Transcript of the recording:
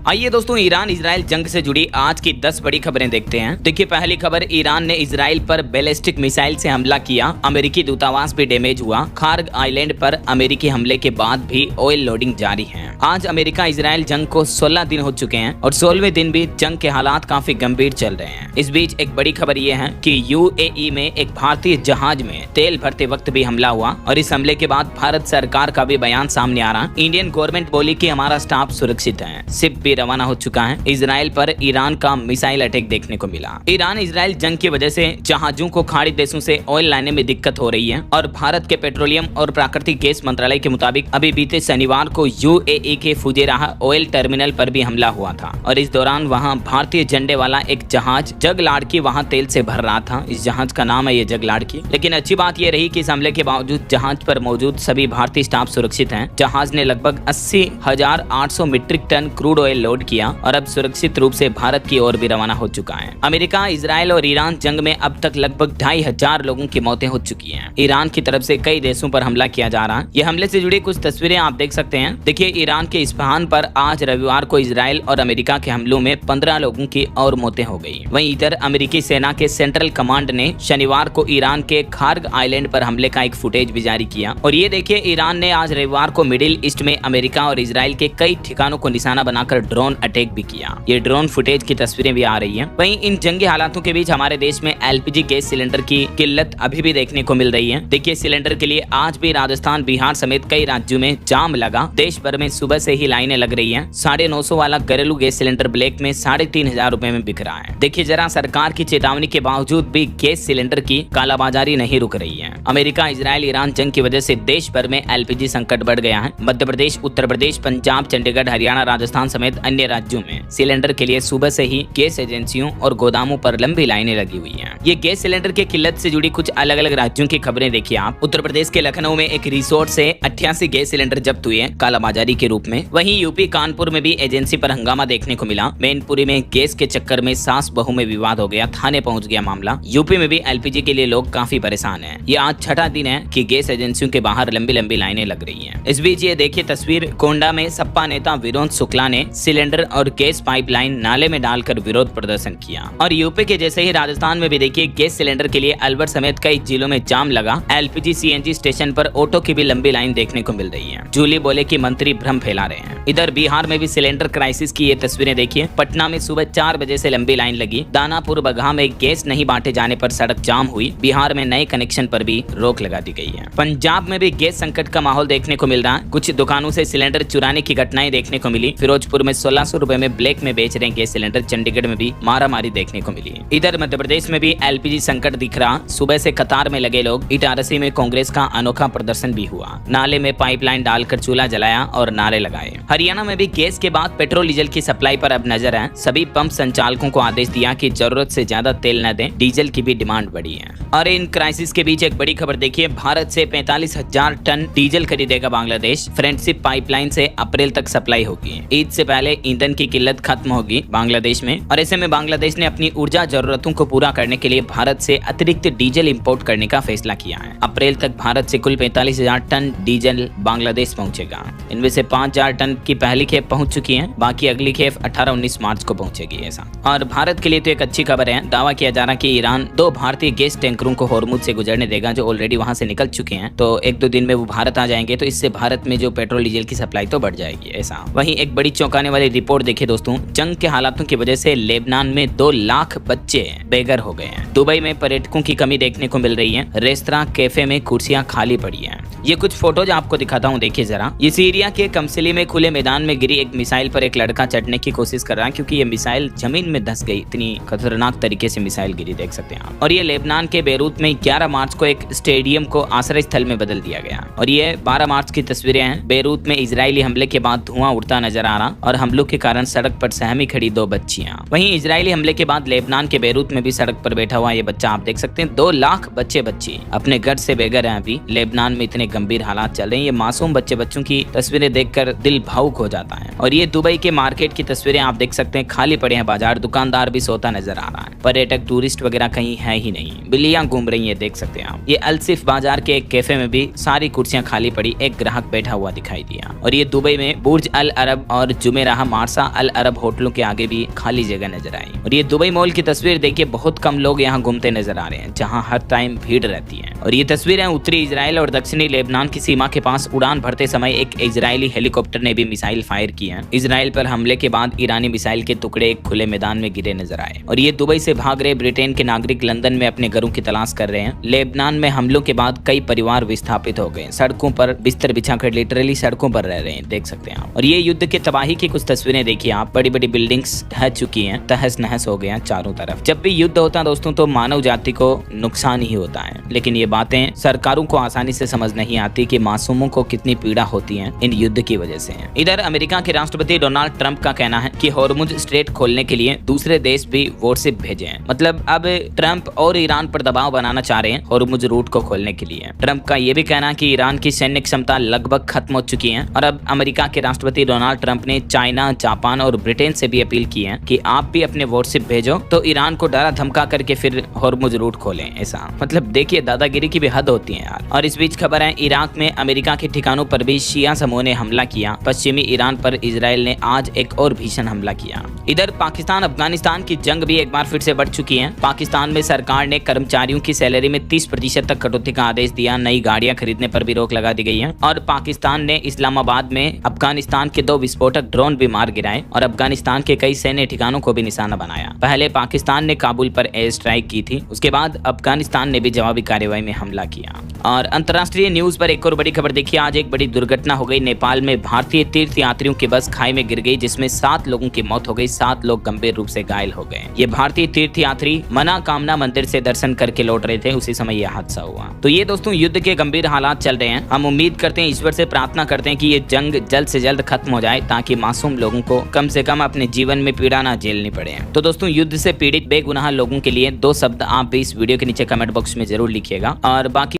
आइए दोस्तों, Iran Israel जंग से जुड़ी आज की 10 बड़ी खबरें देखते हैं। देखिए, पहली खबर, ईरान ने इजराइल पर बैलिस्टिक मिसाइल से हमला किया, अमेरिकी दूतावास भी डैमेज हुआ। खार्ग आइलैंड पर अमेरिकी हमले के बाद भी ऑयल लोडिंग जारी है। आज अमेरिका इजराइल जंग को 16 दिन हो चुके हैं और 16वें दिन भी जंग के हालात काफी गंभीर चल रहे हैं। इस बीच एक बड़ी खबर यह है कि यूएई में एक भारतीय जहाज में तेल भरते वक्त भी हमला हुआ और इस हमले के बाद भारत सरकार का भी बयान सामने आ रहा। इंडियन गवर्नमेंट बोली कि हमारा स्टाफ सुरक्षित है। शिप भी रवाना हो चुका है। इजराइल पर ईरान का मिसाइल अटैक देखने को मिला। ईरान इजराइल जंग की वजह से जहाजों को खाड़ी देशों से ऑयल लाने में दिक्कत हो रही है और भारत के पेट्रोलियम और प्राकृतिक गैस मंत्रालय के मुताबिक अभी बीते शनिवार को यूएई के फुजेराह ऑयल टर्मिनल पर भी हमला हुआ था और इस दौरान वहां भारतीय झंडे वाला एक जहाज जग लाड़की वहां तेल से भर रहा था। इस जहाज का नाम है ये जग लाड़की। लेकिन अच्छी बात यह रही कि इस हमले के बावजूद जहाज पर मौजूद सभी भारतीय स्टाफ सुरक्षित हैं। जहाज ने लगभग 80,800 metric tonne crude oil load किया और अब सुरक्षित रूप से भारत की ओर भी रवाना हो चुका है। अमेरिका, इजराइल और ईरान जंग में अब तक लगभग 2,500 लोगों की मौतें हो चुकी हैं। ईरान की तरफ से कई देशों पर हमला किया जा रहा है। ये हमले से जुड़ी कुछ तस्वीरें आप देख सकते हैं। देखिए, ईरान के इस्फहान पर आज रविवार को इजराइल और अमेरिका के हमलों में 15 लोगों की और मौतें हो गई। वहीं इधर अमेरिकी सेना के सेंट्रल कमांड ने शनिवार को ईरान के खार्ग आइलैंड पर हमले का एक फुटेज भी जारी किया और ये देखिए, ईरान ने आज रविवार को मिडिल ईस्ट में अमेरिका और इजराइल के कई ठिकानों को निशाना बनाकर ड्रोन अटैक भी किया। ये ड्रोन फुटेज की तस्वीरें भी आ रही हैं। वहीं इन जंगी हालातों के बीच हमारे देश में एलपीजी गैस सिलेंडर की किल्लत अभी भी देखने को मिल रही है। देखिए, सिलेंडर के लिए आज भी राजस्थान, बिहार समेत कई राज्यों में जाम लगा। देश भर में सुबह से ही लाइनें लग रही हैं। 950 वाला घरेलू गैस सिलेंडर ब्लैक में 3,500 रुपए में बिक रहा है। देखिए जरा, सरकार की चेतावनी के बावजूद भी गैस सिलेंडर की कालाबाजारी नहीं रुक रही है। अमेरिका इजराइल ईरान जंग की वजह से देश भर में एलपीजी संकट बढ़ गया है। मध्य प्रदेश, उत्तर प्रदेश, पंजाब, चंडीगढ़, हरियाणा, राजस्थान समेत अन्य राज्यों में सिलेंडर के लिए सुबह से ही गैस एजेंसियों और गोदामों पर लंबी लाइनें लगी हुई हैं। ये गैस सिलेंडर की किल्लत से जुड़ी कुछ अलग अलग राज्यों की खबरें देखिए आप। उत्तर प्रदेश के लखनऊ में एक रिसोर्ट से 88 गैस सिलेंडर जब्त हुए हैं कालाबाजारी के रूप में। वहीं यूपी कानपुर में भी एजेंसी पर हंगामा देखने को मिला। मैनपुरी में गैस के चक्कर में सास बहू में विवाद हो गया, थाने पहुंच गया मामला। यूपी में भी एलपीजी के लिए लोग काफी परेशान हैं। ये आज छठा दिन है कि गैस एजेंसियों के बाहर लंबी लंबी लाइनें लग रही हैं। इस बीच ये देखिए तस्वीर, कोंडा में सपा नेता विनोद शुक्ला ने सिलेंडर और गैस पाइपलाइन नाले में डालकर विरोध प्रदर्शन किया। और यूपी के जैसे ही राजस्थान में भी देखिए गैस सिलेंडर के लिए अलवर समेत कई जिलों में जाम लगा। एलपीजी सीएनजी स्टेशन पर ऑटो की भी लंबी लाइन देखने को मिल रही है। जूली बोले कि मंत्री भ्रम फैला रहे हैं। इधर बिहार में भी सिलेंडर क्राइसिस की ये तस्वीरें देखिए। पटना में सुबह 4 बजे से लंबी लाइन लगी। दानापुर बगहा में गैस नहीं बांटे जाने पर सड़क जाम हुई। बिहार में नए कनेक्शन पर भी रोक लगा दी गई है। पंजाब में भी गैस संकट का माहौल देखने को मिल रहा है। कुछ दुकानों से सिलेंडर चुराने की घटनाएं देखने को मिली। फिरोजपुर में 1600 रुपए में ब्लैक में बेच रहे गैस सिलेंडर। चंडीगढ़ में भी मारामारी देखने को मिली। इधर मध्य प्रदेश में भी एलपीजी संकट दिख रहा। सुबह से कतार में लगे लोग। इटारसी में कांग्रेस का अनोखा प्रदर्शन भी हुआ। नाले में पाइपलाइन डालकर चूल्हा जलाया और नारे लगाए। हरियाणा में भी गैस के बाद पेट्रोल डीजल की सप्लाई पर अब नजर है। सभी पंप संचालकों को आदेश दिया कि जरूरत से ज्यादा तेल न दें। डीजल की भी डिमांड बढ़ी है। और इन क्राइसिस के बीच एक बड़ी खबर देखिए, भारत से 45,000 टन डीजल खरीदेगा बांग्लादेश। फ्रेंडशिप पाइपलाइन से अप्रैल तक सप्लाई होगी। ईद से पहले ईंधन की किल्लत खत्म होगी बांग्लादेश में और ऐसे में बांग्लादेश ने अपनी ऊर्जा जरूरतों को पूरा करने के लिए भारत से अतिरिक्त डीजल इंपोर्ट करने का फैसला किया है। अप्रैल तक भारत से कुल 45,000 टन डीजल बांग्लादेश पहुंचेगा। इनमें से 5,000 टन की पहली खेप पहुंच चुकी है। बाकी अगली खेप 18-19 मार्च को पहुंचेगी। ऐसा और भारत के लिए तो एक अच्छी खबर है। दावा किया जा रहा है कि ईरान 2 भारतीय गैस टैंकरों को होर्मुज से गुजरने देगा जो ऑलरेडी वहां से निकल चुके हैं। तो 1-2 दिन में वो भारत आ जाएंगे तो इससे भारत में जो पेट्रोल डीजल की सप्लाई तो बढ़ जाएगी। ऐसा वहीं एक बड़ी चौंकाने वाली रिपोर्ट देखिए दोस्तों, जंग के हालातों की वजह से लेबनान में 2 लाख बच्चे बेघर हो गए हैं। दुबई में पर्यटकों की कमी देखने को मिल रही है। रेस्तरां, कैफे में कुर्सियां खाली पड़ी हैं। ये कुछ फोटोज आपको दिखाता हूँ, देखिए जरा। ये सीरिया के कमसिली में खुले मैदान में गिरी एक मिसाइल पर एक लड़का चढ़ने की कोशिश कर रहा है क्योंकि ये मिसाइल जमीन में धंस गई। इतनी खतरनाक तरीके से मिसाइल गिरी, देख सकते हैं आप। और ये लेबनान के बेरूत में 11 मार्च को एक स्टेडियम को आश्रय स्थल में बदल दिया गया। और ये 12 मार्च की तस्वीरें हैं। बेरूत में इजरायली हमले के बाद धुआं उड़ता नजर आ रहा और हमलों के कारण सड़क पर सहमी खड़ी 2 बच्चियां। वहीं इजरायली हमले के बाद लेबनान के बेरूत में भी सड़क पर बैठा हुआ ये बच्चा आप देख सकते हैं। 2 लाख बच्चे बच्ची अपने घर से बेघर हैं। अभी लेबनान में इतने गंभीर हालात चल रहे हैं। ये मासूम बच्चों की तस्वीरें देखकर दिल भावुक हो जाता है। और ये दुबई के मार्केट की तस्वीरें आप देख सकते हैं। खाली पड़े हैं बाजार, दुकानदार भी सोता नजर आ रहा है। पर्यटक, टूरिस्ट वगैरह कहीं है ही नहीं। बिल्लियां घूम रही है, देख सकते हैं आप। ये अलसिफ बाजार के एक कैफे में भी सारी कुर्सियां खाली पड़ी। एक ग्राहक बैठा हुआ दिखाई दिया। और ये दुबई में बुर्ज अल अरब और जुमेराह मार्सा अल अरब होटलों के आगे भी खाली जगह नजर आई। और ये दुबई मॉल की तस्वीर देखिए, बहुत कम लोग यहाँ घूमते नजर आ रहे हैं, जहाँ हर टाइम भीड़ रहती है। और ये तस्वीरें उत्तरी इजराइल और दक्षिणी लेबनान की सीमा के पास उड़ान भरते समय एक इजरायली हेलीकॉप्टर ने भी मिसाइल फायर की है। इजराइल पर हमले के बाद ईरानी मिसाइल के टुकड़े एक खुले मैदान में गिरे नजर आए। और ये दुबई से भाग रहे ब्रिटेन के नागरिक लंदन में अपने घरों की तलाश कर रहे हैं। लेबनान में हमलों के बाद कई परिवार विस्थापित हो गए, सड़कों पर बिस्तर बिछाकर लिटरली सड़कों पर रह रहे हैं, देख सकते हैं आप। और ये युद्ध के तबाही की कुछ तस्वीरें देखिए आप। बड़ी बड़ी बिल्डिंग्स ढह चुकी हैं, तहस नहस हो गए हैं चारों तरफ। जब भी युद्ध होता है दोस्तों तो मानव जाति को नुकसान ही होता है, लेकिन ये बातें सरकारों को आसानी से समझ नहीं आती कि मासूमों को कितनी पीड़ा होती है इन युद्ध की वजह से। इधर अमेरिका के राष्ट्रपति डोनाल्ड ट्रंप का कहना है कि हॉर्मुज स्ट्रेट खोलने के लिए दूसरे देश भी वॉरशिप भेजे हैं। मतलब अब ट्रंप और ईरान पर दबाव बनाना चाह रहे हैं हॉर्मुज रूट को खोलने के लिए। ट्रंप का ये भी कहना है कि ईरान की सैन्य क्षमता लगभग खत्म हो चुकी है। और अब अमेरिका के राष्ट्रपति डोनाल्ड ट्रंप ने चाइना, जापान और ब्रिटेन से भी अपील की है कि आप भी अपने वॉरशिप भेजो तो ईरान को डरा धमका करके फिर हॉर्मुज रूट खोलें। ऐसा मतलब देखिए, दादागिरी की भी हद होती है यार। और इस बीच खबर है, इराक में अमेरिका के ठिकानों पर भी शिया समूह ने हमला किया। पश्चिमी ईरान पर इजराइल ने आज एक और भीषण हमला किया। इधर पाकिस्तान अफगानिस्तान की जंग भी एक बार फिर से बढ़ चुकी है। पाकिस्तान में सरकार ने कर्मचारियों की सैलरी में 30% तक कटौती का आदेश दिया। नई गाड़ियां खरीदने पर भी रोक लगा दी गई है। और पाकिस्तान ने इस्लामाबाद में अफगानिस्तान के 2 विस्फोटक ड्रोन भी मार गिराए और अफगानिस्तान के कई सैन्य ठिकानों को भी निशाना बनाया। पहले पाकिस्तान ने काबुल पर एयर स्ट्राइक की थी, उसके बाद अफगानिस्तान ने भी जवाबी कार्रवाई में हमला किया। और अंतर्राष्ट्रीय न्यूज पर एक और बड़ी खबर देखिए, आज एक बड़ी दुर्घटना हो गई। नेपाल में भारतीय तीर्थ यात्रियों की बस खाई में गिर गई, जिसमें 7 लोगों की मौत हो गई, 7 लोग गंभीर रूप से घायल हो गए। ये भारतीय तीर्थ यात्री मनोकामना मंदिर से दर्शन करके लौट रहे थे, उसी समय यह हादसा हुआ। तो ये दोस्तों युद्ध के गंभीर हालात चल रहे हैं। हम उम्मीद करते हैं, ईश्वर से प्रार्थना करते हैं कि ये जंग जल्द से जल्द खत्म हो जाए, ताकि मासूम लोगों को कम से कम अपने जीवन में पीड़ा ना झेलनी पड़े। तो दोस्तों, युद्ध से पीड़ित बेगुनाह लोगों के लिए 2 शब्द आप भी इस वीडियो के नीचे कमेंट बॉक्स में जरूर लिखिएगा। और बाकी